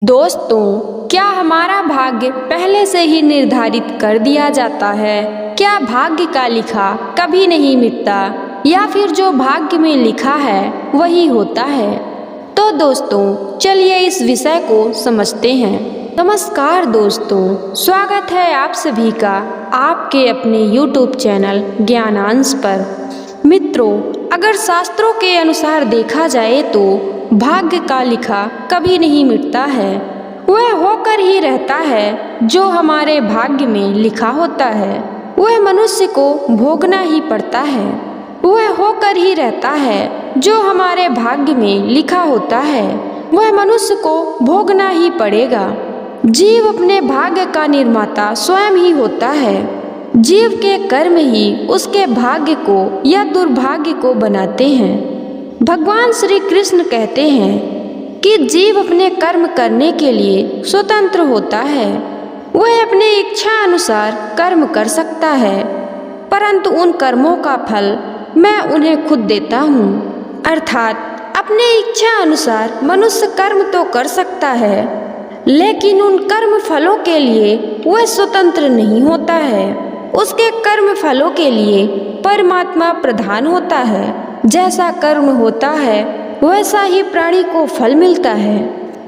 दोस्तों, क्या हमारा भाग्य पहले से ही निर्धारित कर दिया जाता है? क्या भाग्य का लिखा कभी नहीं मिटता, या फिर जो भाग्य में लिखा है वही होता है? तो दोस्तों, चलिए इस विषय को समझते हैं। नमस्कार दोस्तों, स्वागत है आप सभी का आपके अपने YouTube चैनल ज्ञानांश पर। मित्रों, अगर शास्त्रों के अनुसार देखा जाए तो भाग्य का लिखा कभी नहीं मिटता है। वह होकर ही रहता है जो हमारे भाग्य में लिखा होता है, वह मनुष्य को भोगना ही पड़ता है। वह होकर ही रहता है जो हमारे भाग्य में लिखा होता है, वह मनुष्य को भोगना ही पड़ेगा। जीव अपने भाग्य का निर्माता स्वयं ही होता है। जीव के कर्म ही उसके भाग्य को या दुर्भाग्य को बनाते हैं। भगवान श्री कृष्ण कहते हैं कि जीव अपने कर्म करने के लिए स्वतंत्र होता है। वह अपनी इच्छा अनुसार कर्म कर सकता है, परंतु उन कर्मों का फल मैं उन्हें खुद देता हूँ। अर्थात अपने इच्छा अनुसार मनुष्य कर्म तो कर सकता है, लेकिन उन कर्म फलों के लिए वह स्वतंत्र नहीं होता है। उसके कर्म फलों के लिए परमात्मा प्रधान होता है। जैसा कर्म होता है वैसा ही प्राणी को फल मिलता है।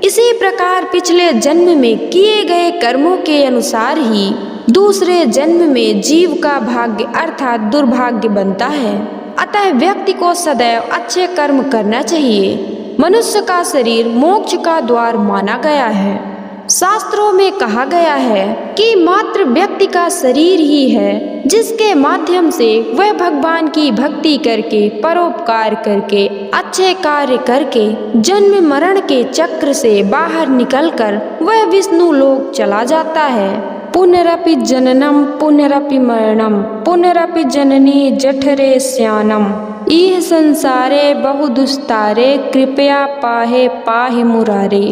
इसी प्रकार पिछले जन्म में किए गए कर्मों के अनुसार ही दूसरे जन्म में जीव का भाग्य अर्थात दुर्भाग्य बनता है। अतः व्यक्ति को सदैव अच्छे कर्म करना चाहिए। मनुष्य का शरीर मोक्ष का द्वार माना गया है। शास्त्रों में कहा गया है कि मात्र व्यक्ति का शरीर ही है जिसके माध्यम से वह भगवान की भक्ति करके, परोपकार करके, अच्छे कार्य करके जन्म मरण के चक्र से बाहर निकलकर वह विष्णु लोक चला जाता है। पुनरपि जननम पुनरपि मरणम पुनरपि जननी जठरे स्यानम इह संसारे बहुदुस्तारे कृपया पाहे पाहि मुरारे।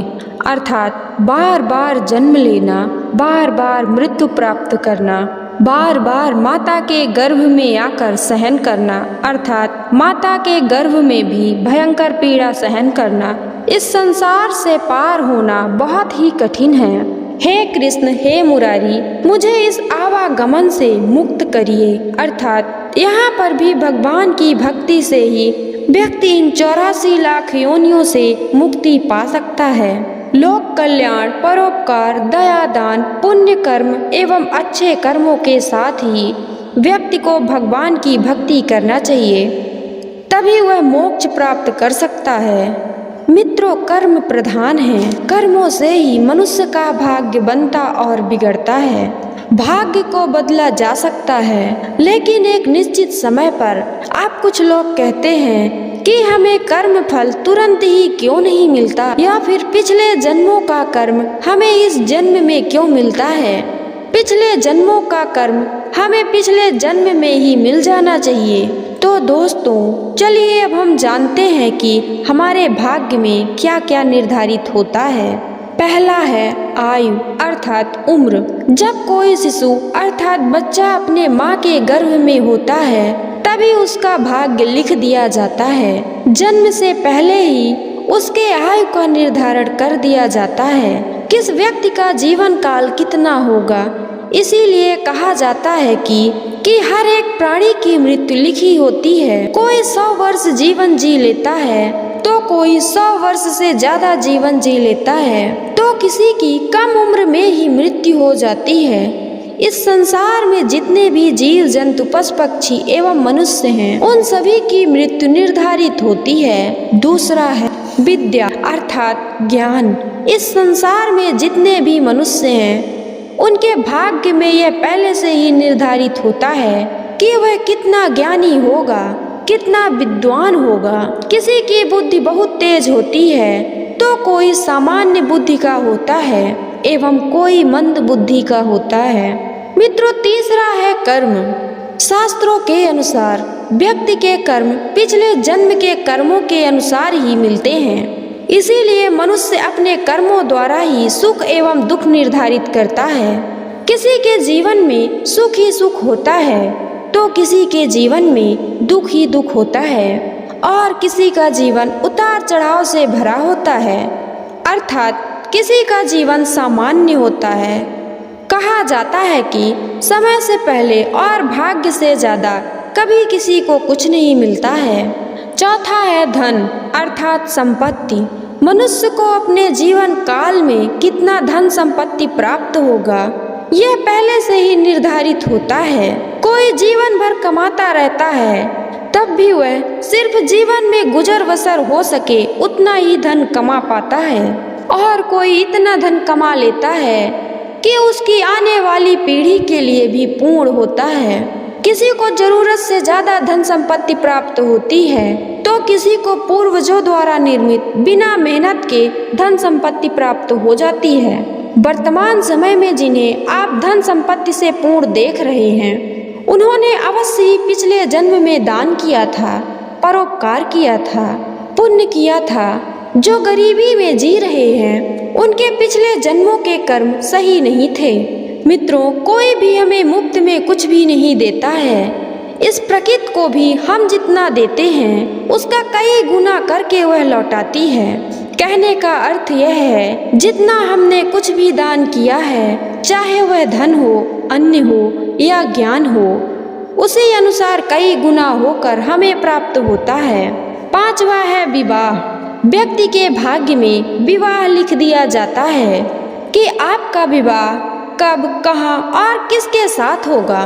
अर्थात बार बार जन्म लेना, बार बार मृत्यु प्राप्त करना, बार बार माता के गर्भ में आकर सहन करना, अर्थात माता के गर्भ में भी भयंकर पीड़ा सहन करना, इस संसार से पार होना बहुत ही कठिन है। हे कृष्ण, हे मुरारी, मुझे इस आवागमन से मुक्त करिए। अर्थात यहाँ पर भी भगवान की भक्ति से ही व्यक्ति इन 84 लाख योनियों से मुक्ति पा सकता है। लोक कल्याण, परोपकार, दया दान, पुण्य कर्म एवं अच्छे कर्मों के साथ ही व्यक्ति को भगवान की भक्ति करना चाहिए, तभी वह मोक्ष प्राप्त कर सकता है। मित्रों, कर्म प्रधान है। कर्मों से ही मनुष्य का भाग्य बनता और बिगड़ता है। भाग्य को बदला जा सकता है, लेकिन एक निश्चित समय पर। आप कुछ लोग कहते हैं कि हमें कर्म फल तुरंत ही क्यों नहीं मिलता, या फिर पिछले जन्मों का कर्म हमें इस जन्म में क्यों मिलता है। पिछले जन्मों का कर्म हमें पिछले जन्म में ही मिल जाना चाहिए। तो दोस्तों, चलिए अब हम जानते हैं कि हमारे भाग्य में क्या क्या निर्धारित होता है। पहला है आयु अर्थात उम्र। जब कोई शिशु अर्थात बच्चा अपने माँ के गर्भ में होता है, तभी उसका भाग्य लिख दिया जाता है। जन्म से पहले ही उसके आयु का निर्धारण कर दिया जाता है, किस व्यक्ति का जीवन काल कितना होगा। इसीलिए कहा जाता है कि हर एक प्राणी की मृत्यु लिखी होती है। कोई 100 वर्ष जीवन जी लेता है, तो कोई 100 वर्ष से ज्यादा जीवन जी लेता है, तो किसी की कम उम्र में ही मृत्यु हो जाती है। इस संसार में जितने भी जीव जंतु, पशु पक्षी एवं मनुष्य हैं, उन सभी की मृत्यु निर्धारित होती है। दूसरा है विद्या अर्थात ज्ञान। इस संसार में जितने भी मनुष्य हैं, उनके भाग्य में यह पहले से ही निर्धारित होता है कि वह कितना ज्ञानी होगा, कितना विद्वान होगा। किसी की बुद्धि बहुत तेज होती है, तो कोई सामान्य बुद्धि का होता है एवं कोई मंद बुद्धि का होता है। मित्रों, तीसरा है कर्म। शास्त्रों के अनुसार व्यक्ति के कर्म पिछले जन्म के कर्मों के अनुसार ही मिलते हैं। इसीलिए मनुष्य अपने कर्मों द्वारा ही सुख एवं दुख निर्धारित करता है। किसी के जीवन में सुख ही सुख होता है, तो किसी के जीवन में दुख ही दुख होता है, और किसी का जीवन उतार चढ़ाव से भरा होता है। अर्थात किसी का जीवन सामान्य होता है। कहा जाता है कि समय से पहले और भाग्य से ज़्यादा कभी किसी को कुछ नहीं मिलता है। चौथा है धन अर्थात संपत्ति। मनुष्य को अपने जीवन काल में कितना धन संपत्ति प्राप्त होगा यह पहले से ही निर्धारित होता है। कोई जीवन भर कमाता रहता है तब भी वह सिर्फ जीवन में गुजर बसर हो सके उतना ही धन कमा पाता है, और कोई इतना धन कमा लेता है कि उसकी आने वाली पीढ़ी के लिए भी पूर्ण होता है। किसी को जरूरत से ज़्यादा धन संपत्ति प्राप्त होती है तो किसी को पूर्वजों द्वारा निर्मित बिना मेहनत के धन संपत्ति प्राप्त हो जाती है। वर्तमान समय में जिन्हें आप धन संपत्ति से पूर्ण देख रहे हैं उन्होंने अवश्य ही पिछले जन्म में दान किया था, परोपकार किया था, पुण्य किया था। जो गरीबी में जी रहे हैं उनके पिछले जन्मों के कर्म सही नहीं थे। मित्रों, कोई भी हमें मुफ्त में कुछ भी नहीं देता है। इस प्रकृति को भी हम जितना देते हैं उसका कई गुना करके वह लौटाती है। कहने का अर्थ यह है जितना हमने कुछ भी दान किया है, चाहे वह धन हो, अन्न हो या ज्ञान हो, उसी अनुसार कई गुना होकर हमें प्राप्त होता है। पांचवा है विवाह। व्यक्ति के भाग्य में विवाह लिख दिया जाता है कि आपका विवाह कब, कहाँ और किसके साथ होगा।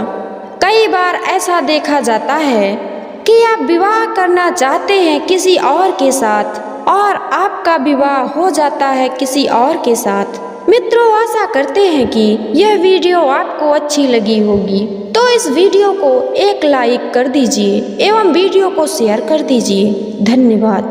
कई बार ऐसा देखा जाता है कि आप विवाह करना चाहते हैं किसी और के साथ और आपका विवाह हो जाता है किसी और के साथ। मित्रों, आशा करते हैं कि यह वीडियो आपको अच्छी लगी होगी, तो इस वीडियो को एक लाइक कर दीजिए एवं वीडियो को शेयर कर दीजिए। धन्यवाद।